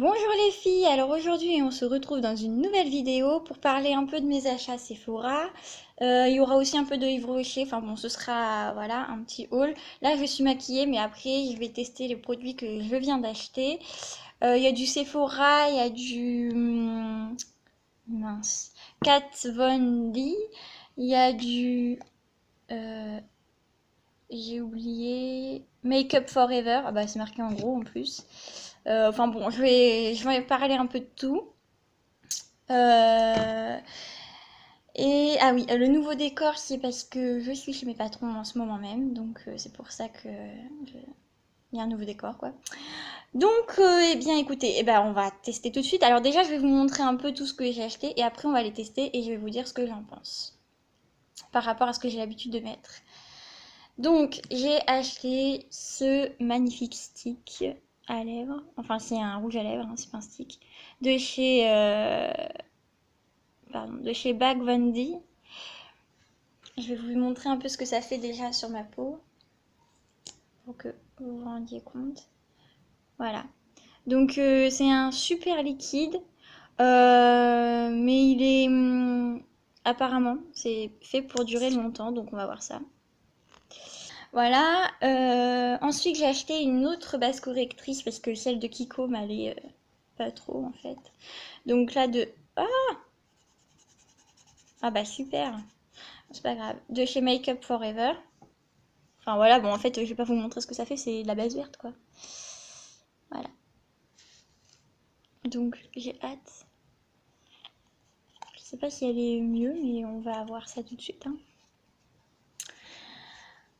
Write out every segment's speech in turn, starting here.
Bonjour les filles, alors aujourd'hui on se retrouve dans une nouvelle vidéo pour parler un peu de mes achats Sephora. Il y aura aussi un peu de Yves Rocher, enfin bon ce sera voilà un petit haul. Là je suis maquillée mais après je vais tester les produits que je viens d'acheter. Il y a du Sephora, il y a du mince, Kat Von D, il y a du j'ai oublié Make Up Forever, ah bah c'est marqué en gros en plus. Enfin bon, je vais parler un peu de tout. Euh, et ah oui, le nouveau décor, c'est parce que je suis chez mes patrons en ce moment même, donc c'est pour ça que il y a un nouveau décor quoi. Donc, eh bien écoutez, eh ben, on va tester tout de suite. Alors déjà, je vais vous montrer un peu tout ce que j'ai acheté et après on va les tester et je vais vous dire ce que j'en pense par rapport à ce que j'ai l'habitude de mettre. Donc, j'ai acheté ce magnifique stick à lèvres. Enfin, c'est un rouge à lèvres, hein, c'est pas un stick. De chez, Bag Von D. Je vais vous montrer un peu ce que ça fait déjà sur ma peau. Pour que vous vous rendiez compte. Voilà. Donc, c'est un super liquide. Mais il est... apparemment, c'est fait pour durer longtemps. Donc, on va voir ça. Voilà. Ensuite, j'ai acheté une autre base correctrice parce que celle de Kiko m'allait pas trop en fait. Donc là de... Ah bah super. C'est pas grave. De chez Make Up Forever. Enfin voilà, bon en fait je vais pas vous montrer ce que ça fait, c'est de la base verte quoi. Voilà. Donc j'ai hâte. Je sais pas si elle est mieux, mais on va voir ça tout de suite. Hein.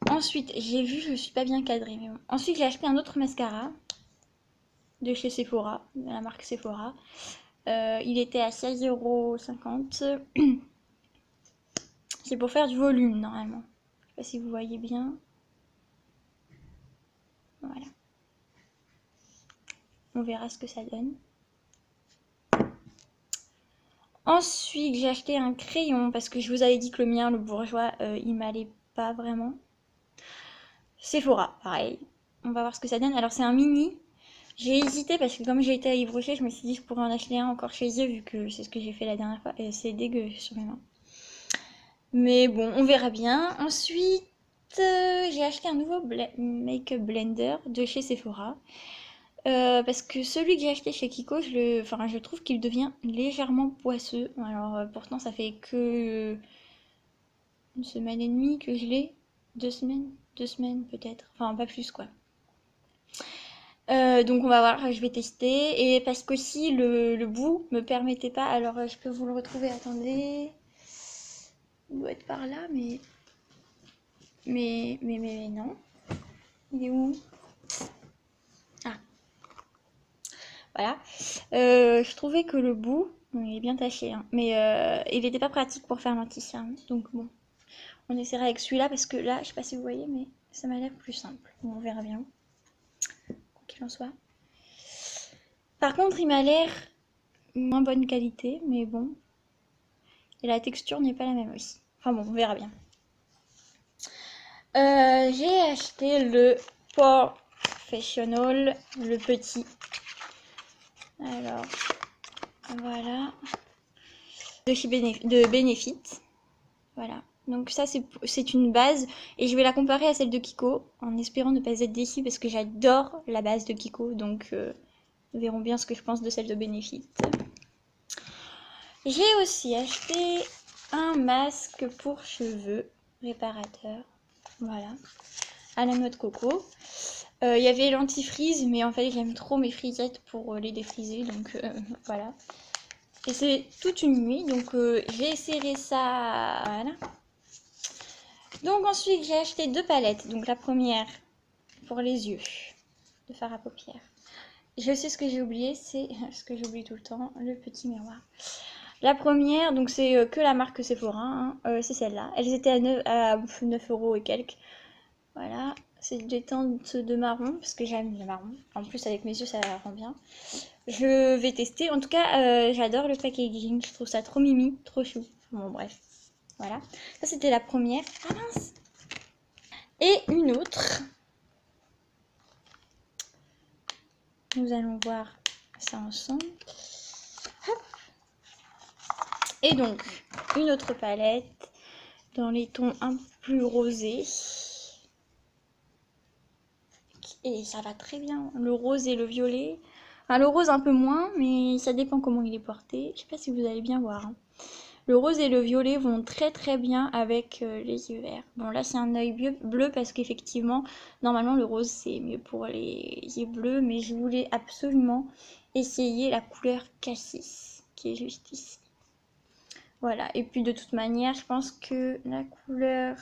Ensuite, j'ai vu, je suis pas bien cadrée, mais bon. Ensuite, j'ai acheté un autre mascara de chez Sephora, de la marque Sephora. Il était à 16,50 €. C'est pour faire du volume normalement. Je sais pas si vous voyez bien. Voilà. On verra ce que ça donne. Ensuite, j'ai acheté un crayon parce que je vous avais dit que le mien, le bourgeois, il m'allait pas vraiment. Sephora, pareil. On va voir ce que ça donne. Alors, c'est un mini. J'ai hésité parce que comme j'ai été à Yves Rocher, je me suis dit que je pourrais en acheter un encore chez eux vu que c'est ce que j'ai fait la dernière fois. Et c'est dégueu sur mes mains. Mais bon, on verra bien. Ensuite, j'ai acheté un nouveau make-up blender de chez Sephora. Parce que celui que j'ai acheté chez Kiko, je trouve qu'il devient légèrement poisseux. Alors pourtant ça fait que une semaine et demie que je l'ai. 2 semaines peut-être. Enfin pas plus quoi. Donc on va voir, je vais tester. Et parce qu'aussi le bout me permettait pas. Alors je peux vous le retrouver, attendez. Il doit être par là, mais non. Il est où? Ah, voilà. Je trouvais que le bout, il est bien taché, hein, mais il n'était pas pratique pour faire l'anti-cerne. Donc bon, on essaiera avec celui-là parce que là, je sais pas si vous voyez, mais ça m'a l'air plus simple. Bon, on verra bien. Quoi qu'il en soit. Par contre, il m'a l'air moins bonne qualité, mais bon. Et la texture n'est pas la même aussi. Enfin bon, on verra bien. J'ai acheté le Professional, le petit. Alors, voilà. De Benefit. Voilà. Donc ça, c'est une base. Et je vais la comparer à celle de Kiko, en espérant ne pas être déçue, parce que j'adore la base de Kiko. Donc, nous verrons bien ce que je pense de celle de Benefit. J'ai aussi acheté un masque pour cheveux réparateur. Voilà. À la noix de coco. Il y avait l'antifreeze, mais en fait, j'aime trop mes frisettes pour les défriser. Donc, voilà. Et c'est toute une nuit. Donc, j'ai serré ça. Voilà. Donc ensuite j'ai acheté 2 palettes. Donc la première pour les yeux, de fard à paupières. Je sais ce que j'ai oublié, c'est ce que j'oublie tout le temps, le petit miroir. La première, donc c'est que la marque Sephora, hein, c'est celle-là. Elles étaient à 9 € et quelques. Voilà, c'est des teintes de marron, parce que j'aime le marron. En plus avec mes yeux ça rend bien. Je vais tester, en tout cas j'adore le packaging, je trouve ça trop mimi, trop chou. Bon bref, voilà. Ça c'était la première. Ah mince! Et une autre. Nous allons voir ça ensemble. Hop. Et donc, une autre palette dans les tons un peu plus rosés. Et ça va très bien, le rose et le violet. Enfin, le rose un peu moins, mais ça dépend comment il est porté. Je sais pas si vous allez bien voir, hein. Le rose et le violet vont très très bien avec les yeux verts. Bon, là c'est un œil bleu parce qu'effectivement, normalement le rose c'est mieux pour les yeux bleus, mais je voulais absolument essayer la couleur cassis qui est juste ici. Voilà, et puis de toute manière, je pense que la couleur,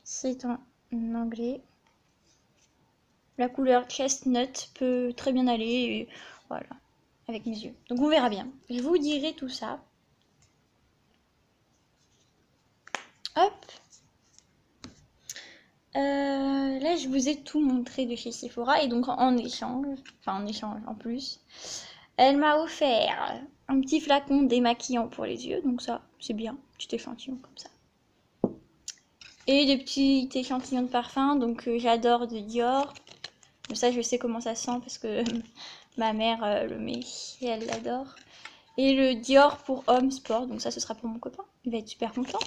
c'est en anglais. La couleur chestnut peut très bien aller, et voilà, avec mes yeux. Donc on verra bien. Je vous dirai tout ça. Hop. Là, je vous ai tout montré de chez Sephora, et donc en échange, en plus, elle m'a offert un petit flacon démaquillant pour les yeux, donc ça, c'est bien, petit échantillon comme ça. Et des petits échantillons de parfum, donc j'adore de Dior. Mais ça, je sais comment ça sent parce que ma mère le met et elle l'adore. Et le Dior pour homme sport, donc ça, ce sera pour mon copain, il va être super content.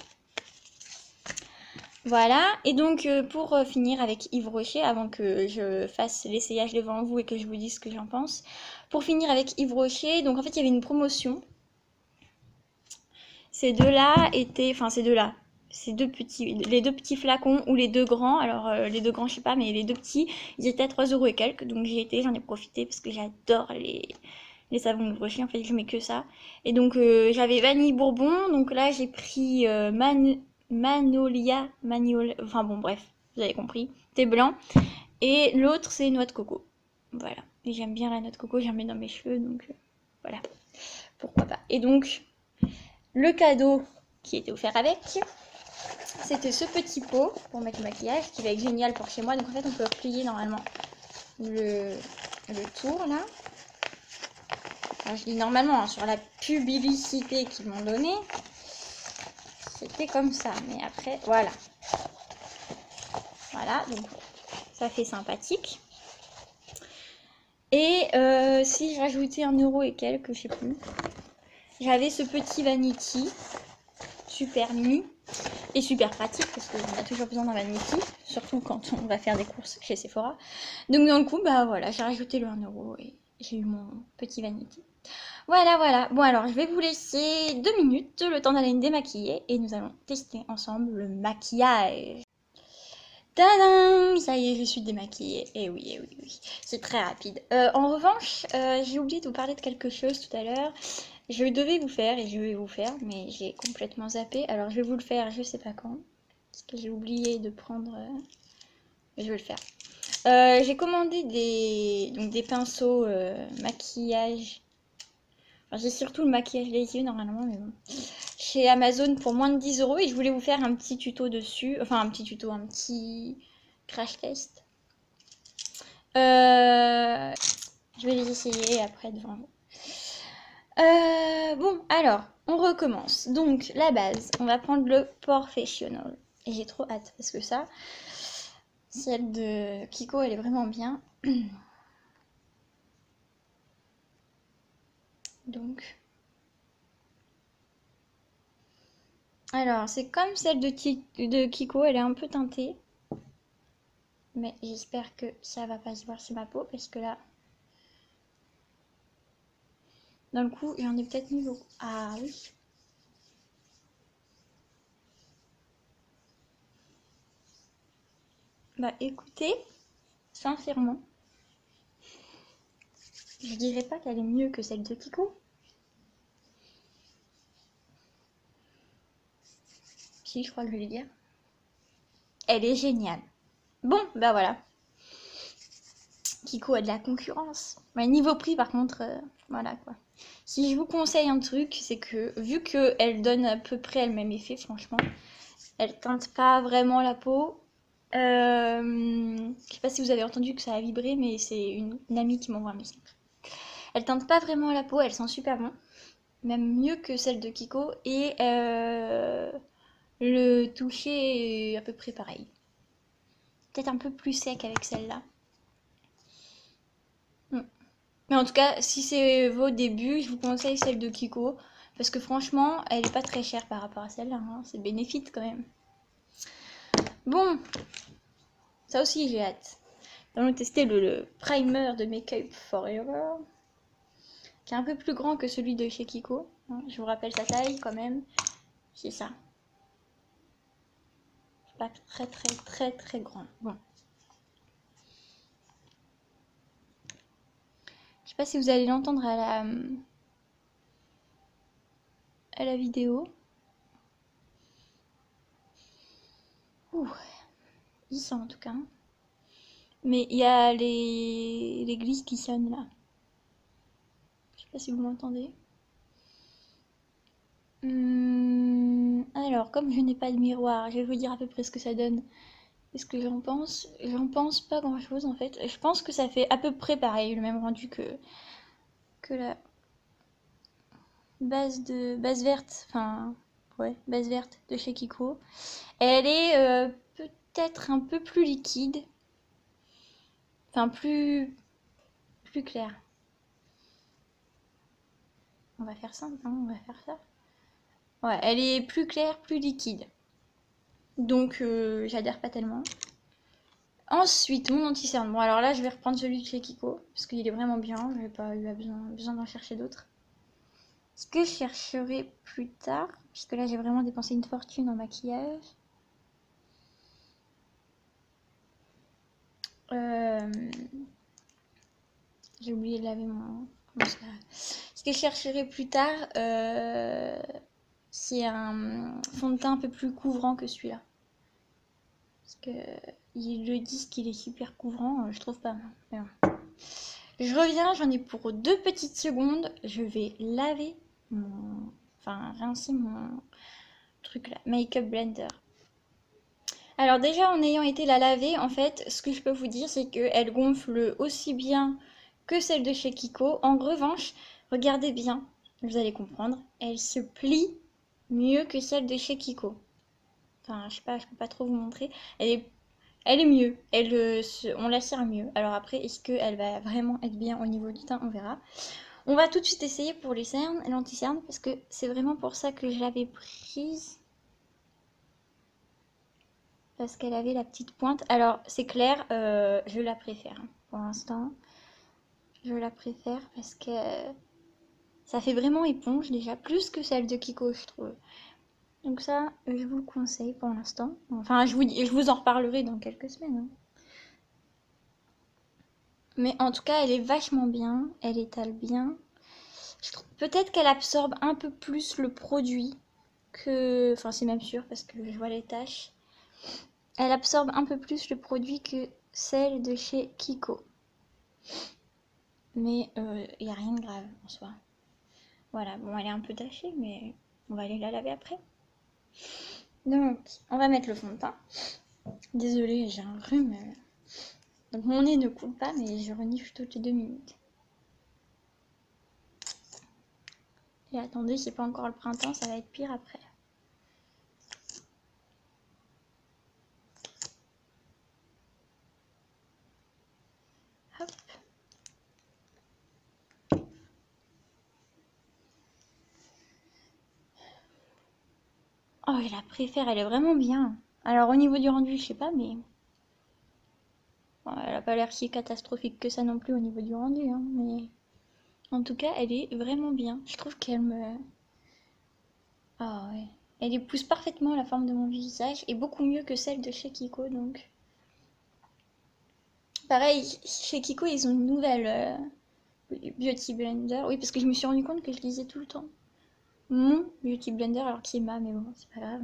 Voilà, et donc pour finir avec Yves Rocher, avant que je fasse l'essayage devant vous et que je vous dise ce que j'en pense. Pour finir avec Yves Rocher, donc en fait il y avait une promotion. Ces deux-là étaient, enfin ces deux-là, les deux petits flacons ou les deux grands, alors les deux grands je sais pas, mais les deux petits, ils étaient à 3 € et quelques, donc j'en ai profité parce que j'adore les savons Yves Rocher, en fait je mets que ça. Et donc j'avais vanille bourbon, donc là j'ai pris Magnolia, enfin bon bref, vous avez compris, thé blanc. Et l'autre c'est noix de coco. Voilà. Et j'aime bien la noix de coco, j'en mets dans mes cheveux, donc voilà. Pourquoi pas. Et donc, le cadeau qui était offert avec, c'était ce petit pot pour mettre le maquillage, qui va être génial pour chez moi. Donc en fait, on peut plier normalement le tour là. Alors, je dis normalement, hein, sur la publicité qu'ils m'ont donnée, c'était comme ça. Mais après, voilà. Voilà, donc ça fait sympathique. Et si je rajoutais 1 € et quelques, je sais plus, j'avais ce petit vanity, super mini et super pratique parce qu'on a toujours besoin d'un vanity, surtout quand on va faire des courses chez Sephora. Donc dans le coup, bah voilà, j'ai rajouté le 1 € et j'ai eu mon petit vanity. Voilà, voilà. Bon alors, je vais vous laisser 2 minutes, le temps d'aller me démaquiller et nous allons tester ensemble le maquillage. Tadam! Ça y est, je suis démaquillée. Et oui, oui. C'est très rapide. En revanche, j'ai oublié de vous parler de quelque chose tout à l'heure. Je devais vous faire, et je vais vous faire, mais j'ai complètement zappé. Alors, je vais vous le faire, je sais pas quand. Parce que j'ai oublié de prendre... Je vais le faire. J'ai commandé des pinceaux maquillage. Enfin, j'ai surtout le maquillage des yeux, normalement, mais bon. Chez Amazon pour moins de 10 € et je voulais vous faire un petit tuto dessus, enfin un petit crash test. Je vais les essayer après devant vous. Bon, alors, on recommence. Donc, la base, on va prendre le Professional. Et j'ai trop hâte parce que ça, celle de Kiko, elle est vraiment bien. Donc... Alors, c'est comme celle de Kiko, elle est un peu teintée. Mais j'espère que ça va pas se voir sur ma peau parce que là... Dans le coup, j'en ai peut-être mis beaucoup. Ah oui. Bah écoutez, sincèrement, je dirais pas qu'elle est mieux que celle de Kiko. Si, je crois que je vais le dire. Elle est géniale. Bon, bah voilà. Kiko a de la concurrence. Mais niveau prix, par contre, voilà quoi. Si je vous conseille un truc, c'est que vu qu'elle donne à peu près le même effet, franchement, elle teinte pas vraiment la peau. Je sais pas si vous avez entendu que ça a vibré, mais c'est une amie qui m'envoie un message. Elle teinte pas vraiment la peau, elle sent super bon. Même mieux que celle de Kiko. Et le toucher est à peu près pareil. Peut-être un peu plus sec avec celle-là. Mais en tout cas, si c'est vos débuts, je vous conseille celle de Kiko. Parce que franchement, elle est pas très chère par rapport à celle-là. Hein. C'est bénéfique quand même. Bon, ça aussi j'ai hâte. Nous allons tester le primer de Make Up Forever. Qui est un peu plus grand que celui de chez Kiko. Hein. Je vous rappelle sa taille quand même. C'est ça. C'est pas très grand. Bon. Je sais pas si vous allez l'entendre à la vidéo. Ouh, il sent en tout cas. Mais il y a les glisses qui sonnent là. Je sais pas si vous m'entendez. Alors, comme je n'ai pas de miroir, je vais vous dire à peu près ce que ça donne. Qu'est-ce que j'en pense? J'en pense pas grand chose en fait. Je pense que ça fait à peu près pareil, le même rendu que la base verte. Enfin, ouais, base verte de chez Kiko. Elle est peut-être un peu plus liquide. Enfin, plus claire. On va faire simple, hein, on va faire ça. Ouais, elle est plus claire, plus liquide. Donc, j'adhère pas tellement. Ensuite, mon anti-cerne. Bon, alors là, je vais reprendre celui de chez Kiko, parce qu'il est vraiment bien. J'avais pas eu besoin d'en chercher d'autres. Ce que je chercherai plus tard, puisque là, j'ai vraiment dépensé une fortune en maquillage. J'ai oublié de laver mon... Ce que je chercherai plus tard, c'est un fond de teint un peu plus couvrant que celui-là. Parce que ils le disent qu'il est super couvrant, je trouve pas. Mais bon. Je reviens, j'en ai pour 2 petites secondes. Je vais laver mon... Enfin, rincer mon truc là, Make-up Blender. Alors déjà, en ayant été la laver, en fait, ce que je peux vous dire, c'est qu'elle gonfle aussi bien que celle de chez Kiko. En revanche, regardez bien, vous allez comprendre, elle se plie mieux que celle de chez Kiko. Enfin, je sais pas, je peux pas trop vous montrer. Elle est mieux, on la serre mieux. Alors après, est-ce qu'elle va vraiment être bien au niveau du teint? On verra. On va tout de suite essayer pour les cernes, l'anti-cerne, parce que c'est vraiment pour ça que je l'avais prise. Parce qu'elle avait la petite pointe. Alors, c'est clair, je la préfère hein, pour l'instant. Je la préfère parce que ça fait vraiment éponge déjà, plus que celle de Kiko, je trouve. Donc ça, je vous le conseille pour l'instant. Enfin, je vous en reparlerai dans quelques semaines. Hein. Mais en tout cas, elle est vachement bien. Elle étale bien. Peut-être qu'elle absorbe un peu plus le produit que... Enfin, c'est même sûr parce que je vois les taches. Elle absorbe un peu plus le produit que celle de chez Kiko. Mais il n'y a rien de grave en soi. Voilà, bon, elle est un peu tachée, mais on va aller la laver après. Donc, on va mettre le fond de teint. Désolée, j'ai un rhume. Donc, mon nez ne coule pas, mais je renifle toutes les 2 minutes. Et attendez, c'est pas encore le printemps, ça va être pire après. Hop. Oh, je la préfère, elle est vraiment bien. Alors, au niveau du rendu, je sais pas, mais... Bon, elle a pas l'air si catastrophique que ça non plus au niveau du rendu, hein, mais... En tout cas, elle est vraiment bien. Je trouve qu'elle me... Ah ouais. Elle épouse parfaitement la forme de mon visage et beaucoup mieux que celle de chez Kiko, donc... Pareil, chez Kiko, ils ont une nouvelle Beauty Blender. Oui, parce que je me suis rendu compte que je disais tout le temps mon Beauty Blender, alors qu'il est ma, mais bon, c'est pas grave.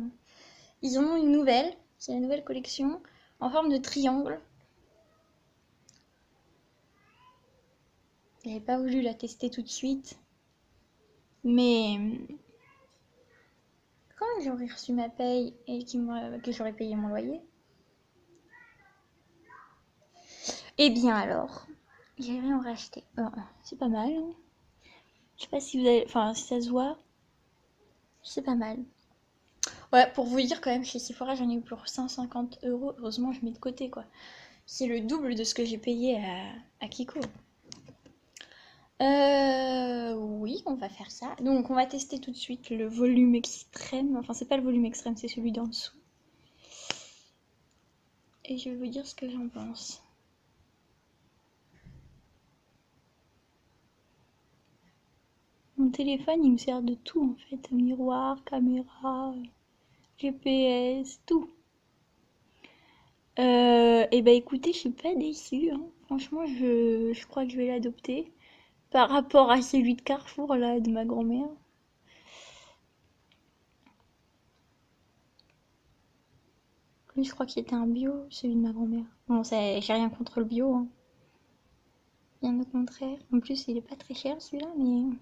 Ils en ont une nouvelle, c'est la nouvelle collection, en forme de triangle. J'avais pas voulu la tester tout de suite, mais quand j'aurai reçu ma paye et que j'aurai payé mon loyer, eh bien alors, j'irai en racheter. C'est pas mal. Hein. Je sais pas si vous avez... Enfin, si ça se voit, c'est pas mal. Ouais, pour vous dire quand même, chez Sephora, j'en ai eu pour 150 €. Heureusement, je mets de côté, quoi. C'est le double de ce que j'ai payé à Kiko. Oui, on va faire ça. Donc, on va tester tout de suite le volume extrême. Enfin, c'est pas le volume extrême, c'est celui d'en dessous. Et je vais vous dire ce que j'en pense. Mon téléphone, il me sert de tout en fait. Miroir, caméra, GPS, tout. Et bah écoutez, je suis pas déçue, hein. Franchement, je crois que je vais l'adopter. Par rapport à celui de Carrefour, là, de ma grand-mère. Lui, je crois qu'il était un bio, celui de ma grand-mère. Bon, j'ai rien contre le bio, hein. Bien au contraire. En plus, il est pas très cher celui-là, mais.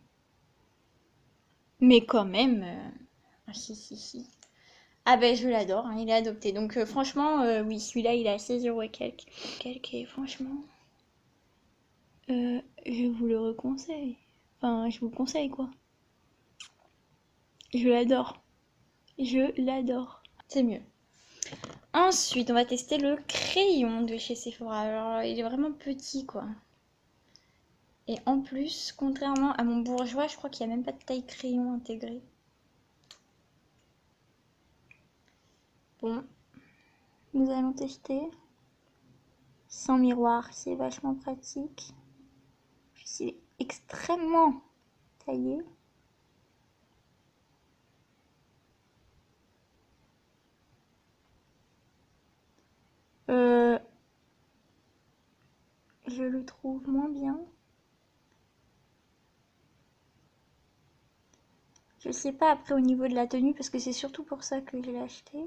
Mais quand même. Ah, si, si, si. Ah ben, je l'adore, hein, il est adopté. Donc, franchement, oui, celui-là, il est à 16 € et quelques. Et franchement. Je vous le reconseille. Enfin, je vous le conseille, quoi. Je l'adore. Je l'adore. C'est mieux. Ensuite, on va tester le crayon de chez Sephora. Alors, il est vraiment petit, quoi. Et en plus, contrairement à mon bourgeois, je crois qu'il n'y a même pas de taille crayon intégrée. Bon, nous allons tester. Sans miroir, c'est vachement pratique. C'est extrêmement taillé. Je le trouve moins bien. Je sais pas après au niveau de la tenue parce que c'est surtout pour ça que je l'ai acheté.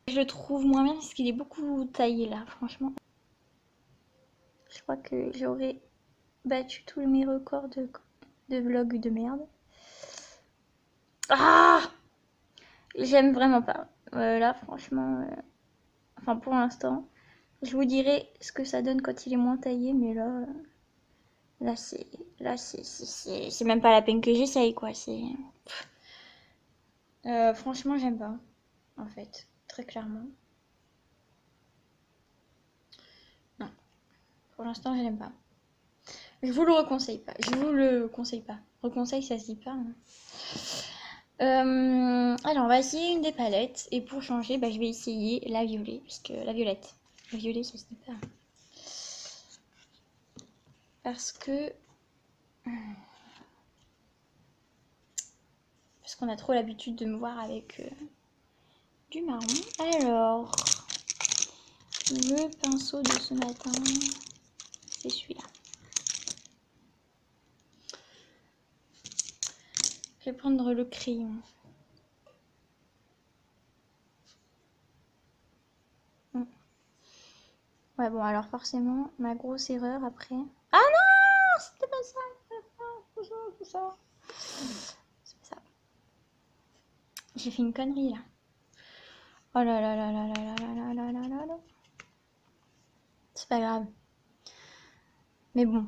Je le trouve moins bien parce qu'il est beaucoup taillé là, franchement. Je crois que j'aurais battu tous mes records de vlog de merde. Ah! J'aime vraiment pas. Là, franchement, enfin pour l'instant, je vous dirai ce que ça donne quand il est moins taillé, mais là c'est même pas la peine que j'essaye quoi. Franchement, j'aime pas, en fait, très clairement. Non, pour l'instant, je l'aime pas. Je vous le reconseille pas. Je vous le conseille pas. Reconseille, ça se dit pas, hein. Alors, on va essayer une des palettes. Et pour changer, bah, je vais essayer la violet. Parce que la violette. La violet, ça se dit pas. Parce que. Parce qu'on a trop l'habitude de me voir avec du marron. Alors. Le pinceau de ce matin. C'est celui-là. Je vais prendre le crayon. Ouais, bon, alors forcément, ma grosse erreur après. Ah non! C'était pas ça! C'est ça. C'est pas ça. J'ai fait une connerie là. Oh là là là là là là là là là là là. C'est pas grave. Mais bon,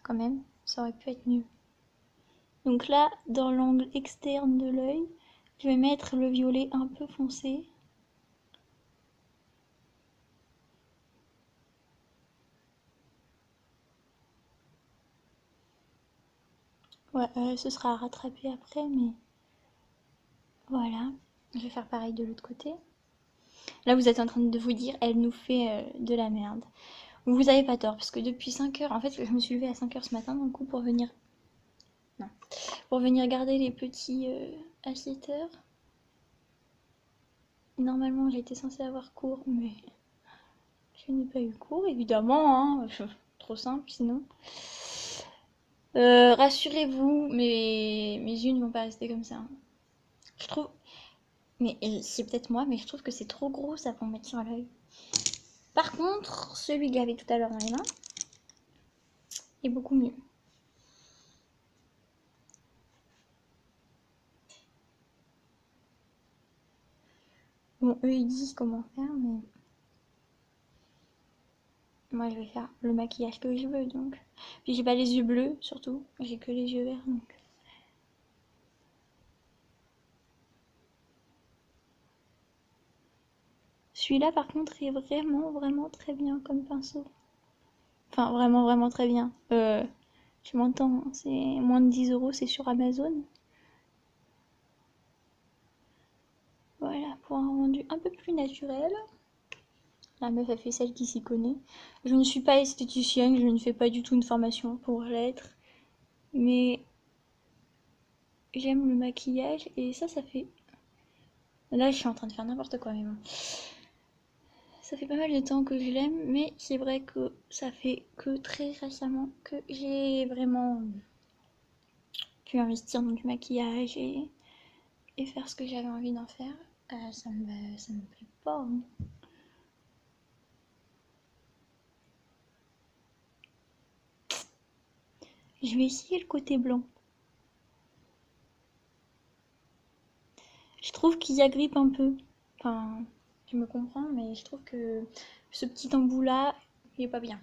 quand même, ça aurait pu être mieux. Donc là, dans l'angle externe de l'œil, je vais mettre le violet un peu foncé. Ouais, ce sera à rattraper après, mais voilà. Je vais faire pareil de l'autre côté. Là, vous êtes en train de vous dire, elle nous fait de la merde. Vous avez pas tort, parce que depuis 5 heures, en fait, je me suis levée à 5 heures ce matin, d'un coup, pour venir... Non. Pour venir garder les petits à 7 heures. Normalement, j'étais censée avoir cours, mais je n'ai pas eu cours, évidemment, hein. Trop simple, sinon. Rassurez-vous, mes yeux ne vont pas rester comme ça, hein. Je trouve... Mais c'est peut-être moi, mais je trouve que c'est trop gros, ça, pour mettre sur l'œil. Par contre, celui que j'avais tout à l'heure dans les mains est beaucoup mieux. Bon, eux, ils disent comment faire, mais... Moi, je vais faire le maquillage que je veux, donc. Puis j'ai pas les yeux bleus, surtout. J'ai que les yeux verts, donc. Celui-là par contre est vraiment très bien comme pinceau. Enfin vraiment très bien. Tu m'entends, hein, c'est moins de 10 €, c'est sur Amazon. Voilà, pour un rendu un peu plus naturel. La meuf a fait celle qui s'y connaît. Je ne suis pas esthéticienne, je ne fais pas du tout une formation pour l'être. Mais j'aime le maquillage et ça fait... Là je suis en train de faire n'importe quoi mais bon. Ça fait pas mal de temps que je l'aime, mais c'est vrai que ça fait que très récemment que j'ai vraiment pu investir dans du maquillage et faire ce que j'avais envie d'en faire. Ça me plaît pas, hein. Je vais essayer le côté blanc. Je trouve qu'il agrippe un peu. Enfin, tu me comprends, mais je trouve que ce petit embout là, il est pas bien.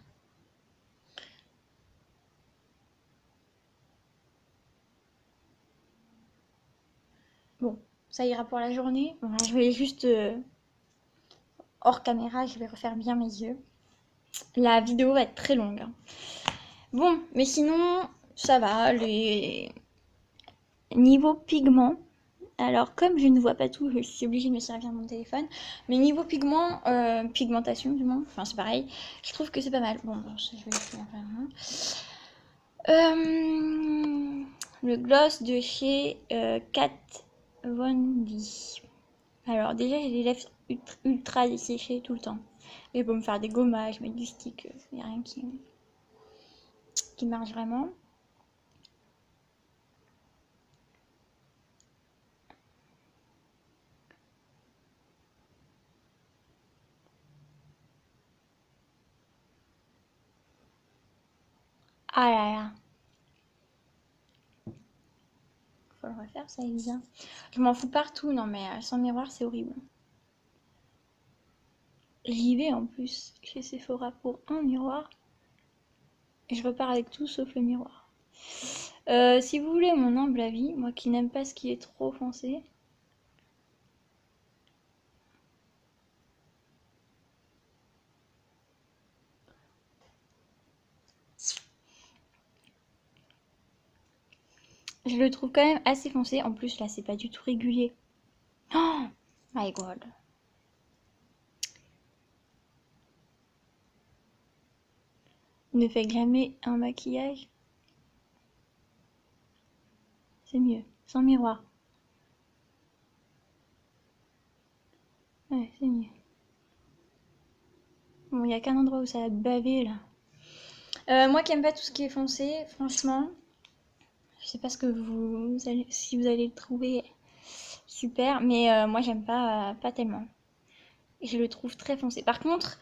Bon, ça ira pour la journée. Bon, je vais juste hors caméra, je vais refaire bien mes yeux. La vidéo va être très longue, hein. Bon, mais sinon, ça va. Les niveau pigment, alors comme je ne vois pas tout, je suis obligée de me servir de mon téléphone. Mais niveau pigment, pigmentation du moins, enfin c'est pareil, je trouve que c'est pas mal. Bon, je vais le faire vraiment. Le gloss de chez Kat Von D. Alors déjà j'ai les lèvres ultra desséchées tout le temps. Et pour me faire des gommages, mettre du stick, il n'y a rien qui marche vraiment. Ah là là. Faut le refaire, ça est bien. Je m'en fous partout, non mais sans miroir c'est horrible. J'y vais en plus chez Sephora pour un miroir. Et je repars avec tout sauf le miroir. Si vous voulez mon humble avis, moi qui n'aime pas ce qui est trop foncé, je le trouve quand même assez foncé. En plus là c'est pas du tout régulier. Oh my god. Ne faites jamais un maquillage. C'est mieux. Sans miroir. Ouais, c'est mieux. Bon, il n'y a qu'un endroit où ça a bavé là. Moi qui aime pas tout ce qui est foncé, franchement, je sais pas ce que si vous allez le trouver super, mais moi j'aime pas tellement. Je le trouve très foncé. Par contre,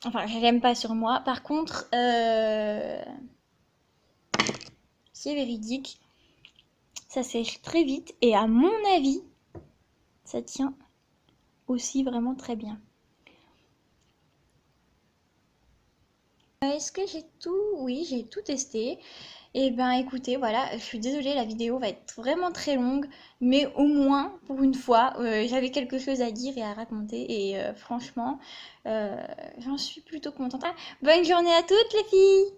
enfin je l'aime pas sur moi. Par contre, c'est véridique, ça sèche très vite et à mon avis, ça tient aussi vraiment très bien. Est-ce que j'ai tout? Oui, j'ai tout testé. Et ben écoutez, voilà, je suis désolée, la vidéo va être vraiment très longue, mais au moins, pour une fois, j'avais quelque chose à dire et à raconter, et franchement, j'en suis plutôt contente. Ah, bonne journée à toutes les filles!